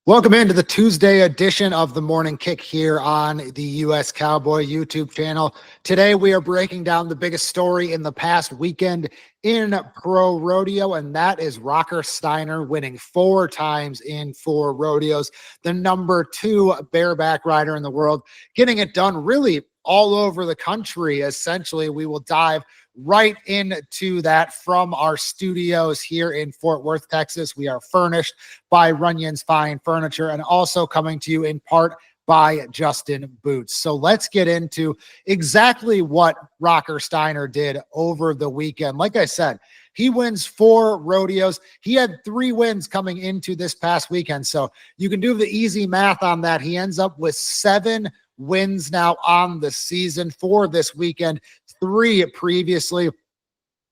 Welcome into the Tuesday edition of the Morning Kick here on the U.S. Cowboy YouTube channel. Today we are breaking down the biggest story in the past weekend in pro rodeo, and that is Rocker Steiner winning 4 times in 4 rodeos. The number 2 bareback rider in the world, getting it done really all over the country. Essentially, we will dive right into that from our studios here in Fort Worth, Texas. We are furnished by Runyon's Fine Furniture and also coming to you in part by Justin Boots. So let's get into exactly what Rocker Steiner did over the weekend. Like I said, he wins 4 rodeos. He had 3 wins coming into this past weekend. So you can do the easy math on that. He ends up with 7 wins now on the season for this weekend, 3 previously.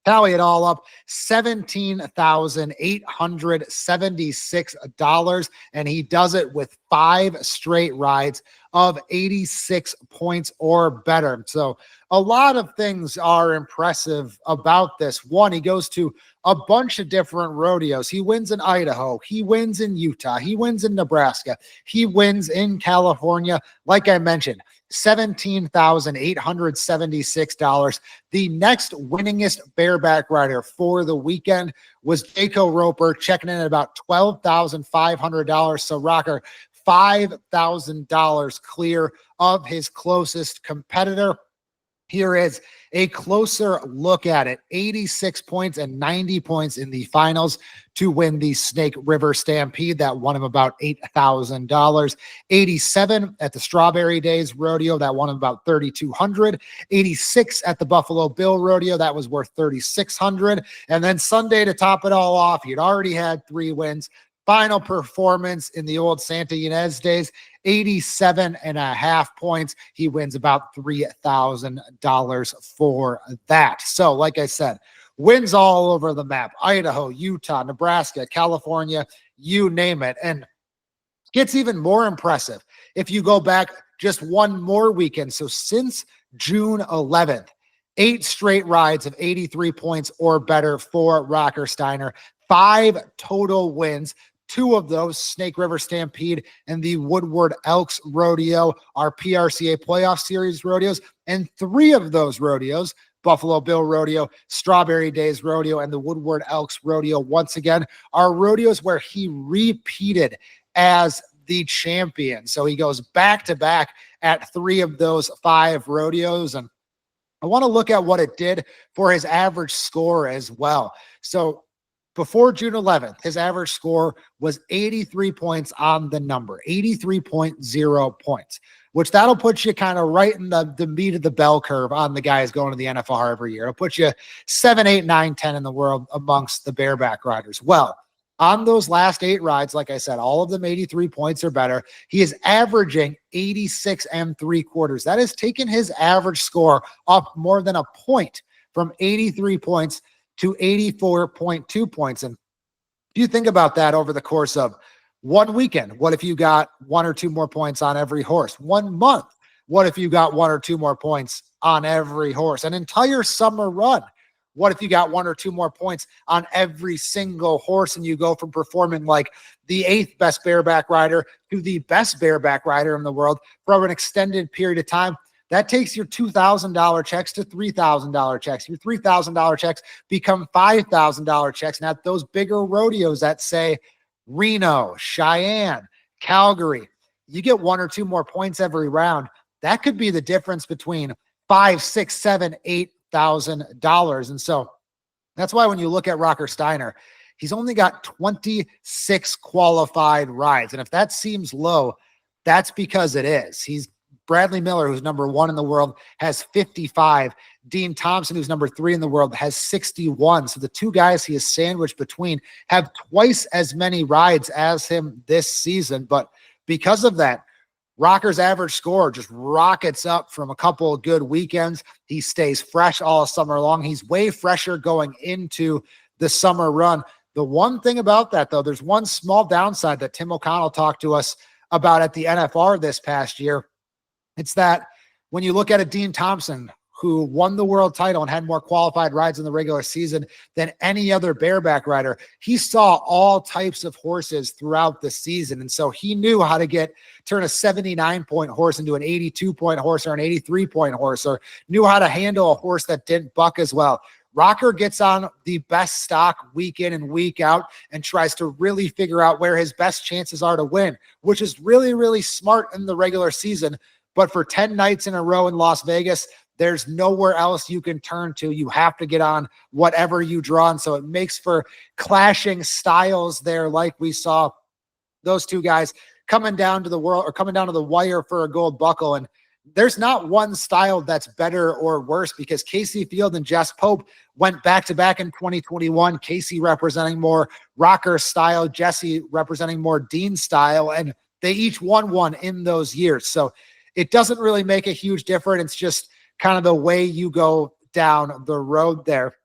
Tally it all up, $17,876, and he does it with 5 straight rides of 86 points or better. So a lot of things are impressive about this. One, he goes to a bunch of different rodeos. He wins in Idaho. He wins in Utah. He wins in Nebraska. He wins in California. Like I mentioned, $17,876. The next winningest bareback rider for the weekend was Jaco Roper, checking in at about $12,500. So Rocker, $5,000 clear of his closest competitor. Here is a closer look at it. 86 points and 90 points in the finals to win the Snake River Stampede. That won him about $8,000. 87 at the Strawberry Days Rodeo. That won him about $3,200. 86 at the Buffalo Bill Rodeo. That was worth $3,600. And then Sunday, to top it all off, he'd already had 3 wins. Final performance in the Old Santa Ynez Days, 87.5 points. He wins about $3,000 for that. So, like I said, wins all over the map. Idaho, Utah, Nebraska, California, you name it. And gets even more impressive if you go back just one more weekend. So since June 11th, 8 straight rides of 83 points or better for Rocker Steiner. 5 total wins. 2 of those, Snake River Stampede and the Woodward Elks Rodeo, are PRCA Playoff Series rodeos, and 3 of those rodeos, Buffalo Bill Rodeo, Strawberry Days Rodeo, and the Woodward Elks Rodeo, once again, are rodeos where he repeated as the champion. So he goes back-to-back at 3 of those 5 rodeos, and I want to look at what it did for his average score as well. So before June 11th, his average score was 83 points on the number, 83.0 points, which that'll put you kind of right in the meat of the bell curve on the guys going to the NFL every year. It'll put you 7, 8, 9, 10 in the world amongst the bareback riders. Well, on those last 8 rides, like I said, all of them 83 points or better. He is averaging 86 3/4. That has taken his average score up more than a point, from 83 points to 84.2 points. And if you think about that over the course of one weekend, what if you got 1 or 2 more points on every horse? 1 month, what if you got 1 or 2 more points on every horse? An entire summer run, what if you got 1 or 2 more points on every single horse, and you go from performing like the 8th best bareback rider to the best bareback rider in the world for an extended period of time? That takes your $2,000 checks to $3,000 checks. Your $3,000 checks become $5,000 checks. And at those bigger rodeos that say Reno, Cheyenne, Calgary, you get 1 or 2 more points every round. That could be the difference between $5,000, $6,000, $7,000, $8,000. And so that's why when you look at Rocker Steiner, he's only got 26 qualified rides. And if that seems low, that's because it is. He's Bradlee Miller, who's number 1 in the world, has 55. Dean Thompson, who's number 3 in the world, has 61. So the 2 guys he is sandwiched between have twice as many rides as him this season. But because of that, Rocker's average score just rockets up from a couple of good weekends. He stays fresh all summer long. He's way fresher going into the summer run. The one thing about that, though, there's one small downside that Tim O'Connell talked to us about at the NFR this past year. It's that when you look at a Dean Thompson, who won the world title and had more qualified rides in the regular season than any other bareback rider. He saw all types of horses throughout the season. And so he knew how to turn a 79-point horse into an 82-point horse or an 83-point horse, or knew how to handle a horse that didn't buck as well. Rocker gets on the best stock week in and week out and tries to really figure out where his best chances are to win, which is really, really smart in the regular season. But for 10 nights in a row in Las Vegas, there's nowhere else you can turn to. You have to get on whatever you draw. And so it makes for clashing styles there, like we saw those two guys coming down to the wire for a gold buckle. And there's not one style that's better or worse, because Casey Field and Jess Pope went back-to-back in 2021. Casey representing more Rocker style, Jesse representing more Dean style, and they each won one in those years. So it doesn't really make a huge difference. It's just kind of the way you go down the road there.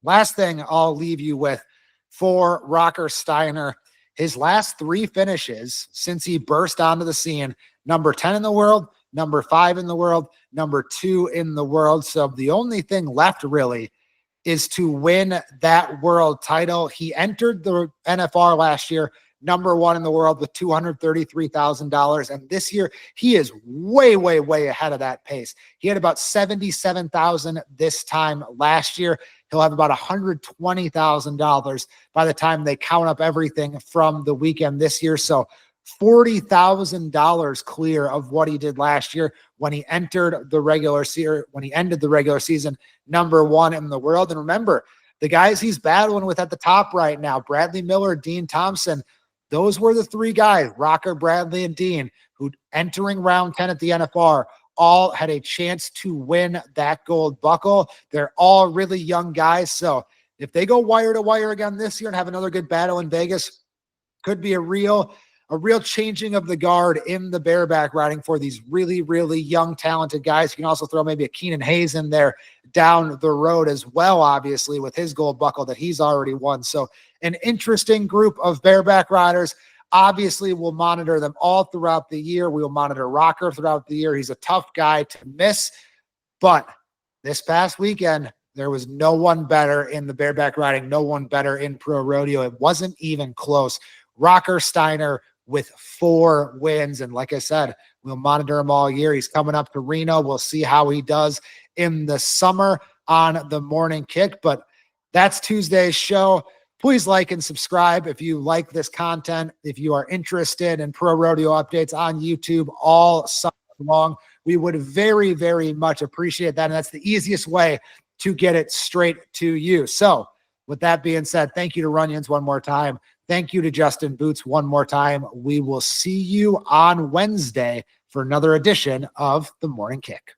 Last thing I'll leave you with for Rocker Steiner, his last 3 finishes since he burst onto the scene: number 10 in the world, number 5 in the world, number 2 in the world. So the only thing left really is to win that world title. He entered the NFR last year number 1 in the world with $233,000. And this year he is way, way, way ahead of that pace. He had about 77,000 this time last year. He'll have about $120,000 by the time they count up everything from the weekend this year. So $40,000 clear of what he did last year when he entered the regular season, when he ended the regular season number 1 in the world. And remember, the guys he's battling with at the top right now, Bradlee Miller, Dean Thompson, those were the 3 guys, Rocker, Bradlee, and Dean, who entering round 10 at the NFR all had a chance to win that gold buckle. They're all really young guys. So if they go wire to wire again this year and have another good battle in Vegas, could be a real changing of the guard in the bareback riding for these really, really young, talented guys. You can also throw maybe a Keenan Hayes in there down the road as well, obviously, with his gold buckle that he's already won. So an interesting group of bareback riders. Obviously, we'll monitor them all throughout the year. We'll monitor Rocker throughout the year. He's a tough guy to miss. But this past weekend, there was no one better in the bareback riding, no one better in pro rodeo. It wasn't even close. Rocker Steiner with 4 wins. And like I said, we'll monitor him all year. He's coming up to Reno. We'll see how he does in the summer on the morning kick. But that's Tuesday's show. Please like and subscribe if you like this content. If you are interested in pro rodeo updates on YouTube all summer long, we would very, very much appreciate that. And that's the easiest way to get it straight to you. So with that being said, thank you to Runyons one more time. Thank you to Justin Boots one more time. We will see you on Wednesday for another edition of The Morning Kick.